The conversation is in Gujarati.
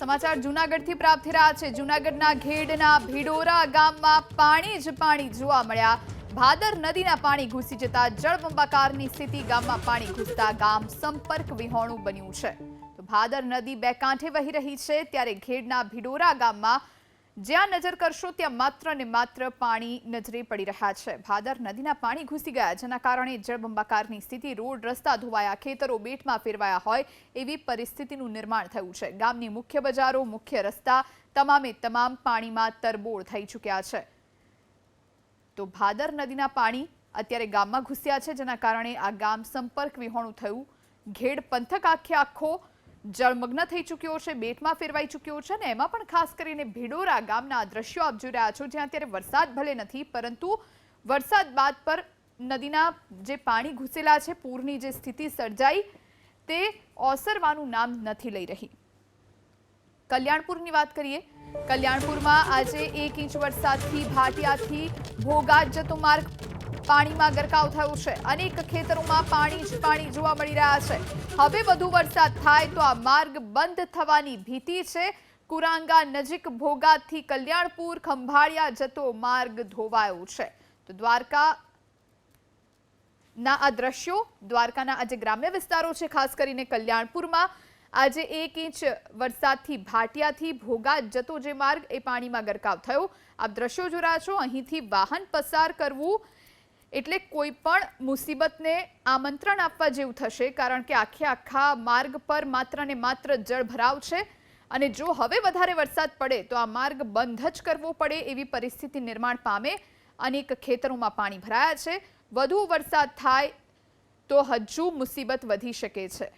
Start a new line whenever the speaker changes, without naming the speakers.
સમાચાર જૂનાગઢથી પ્રાપ્ત થઈ રહ્યા છે। જૂનાગઢના ઘેડના ભીડોરા ગામમાં પાણી જ પાણી જોવા મળ્યા। ભાદર નદીના પાણી ઘૂસી જતા જળબંબાકારની સ્થિતિ। ગામમાં પાણી ઘૂસતા ગામ સંપર્ક વિહોણું બન્યું છે। તો ભાદર નદી બે કાંઠે વહી રહી છે, ત્યારે ઘેડના ભીડોરા ગામમાં જ્યાં નજર કરશો ત્યાં માત્ર ને માત્ર પાણી નજરે પડી રહ્યા છે। ભાદર નદીના પાણી ઘૂસી ગયા, જેના કારણે જળબંબાકારની સ્થિતિ। રોડ રસ્તા ધોવાયા, ખેતરો બેટમાં ફેરવાયા હોય એવી પરિસ્થિતિનું નિર્માણ થયું છે। ગામની મુખ્ય બજારો, મુખ્ય રસ્તા તમામે તમામ પાણીમાં તરબોળ થઈ ચૂક્યા છે। તો ભાદર નદીના પાણી અત્યારે ગામમાં ઘૂસ્યા છે, જેના કારણે આ ગામ સંપર્ક વિહોણું થયું। ઘેડ પંથક આખો જળમગ્ન થઈ ચૂક્યો છે, બેટમાં ફેરવાઈ ચૂક્યો છે, અને એમાં પણ ખાસ કરીને ભીડોરા ગામના દ્રશ્યો આપ જોઈ રહ્યા છો, જ્યાં અત્યારે વરસાદ ભલે નથી, પરંતુ વરસાદ બાદ પર નદીના જે પાણી ઘૂસેલા છે, પૂરની જે સ્થિતિ સર્જાઈ તે ઓસરવાનું નામ નથી લઈ રહી। કલ્યાણપુરની વાત કરીએ, કલ્યાણપુરમાં આજે 1 ઇંચ વરસાદથી ભાટિયાથી ભોગાત જતો માર્ગ પાણીમાં ગરકાવ થયો છે। અનેક ખેતરોમાં પાણી જ પાણી જોવા મળી રહ્યા છે। હવે વધુ વરસાદ થાય તો આ માર્ગ બંધ થવાની ભીતિ છે। કુરાંગા નજીક ભોગાતથી કલ્યાણપુર ખંભાળિયા જતો માર્ગ ધોવાયો છે। તો દ્વારકાના આ દ્રશ્યો, દ્વારકાના આ જે ગ્રામ્ય વિસ્તારો છે, ખાસ કરીને કલ્યાણપુરમાં આજે 1 ઇંચ વરસાદથી ભાટિયાથી ભોગાત જતો જે માર્ગ એ પાણીમાં ગરકાવ થયો। આપ દ્રશ્યો જોઈ રહ્યા છો, અહીંથી વાહન પસાર કરવું એટલે કોઈ પણ મુસીબતને આમંત્રણ આપવા જેવું થશે, કારણ કે આખા માર્ગ પર માત્ર ને માત્ર જળભરાવ છે, અને જો હવે વધારે વરસાદ પડે તો આ માર્ગ બંધ જ કરવો પડે એવી પરિસ્થિતિ નિર્માણ પામે। અનેક ખેતરોમાં પાણી ભરાયા છે। વધુ વરસાદ થાય તો હજુ મુસીબત વધી શકે છે।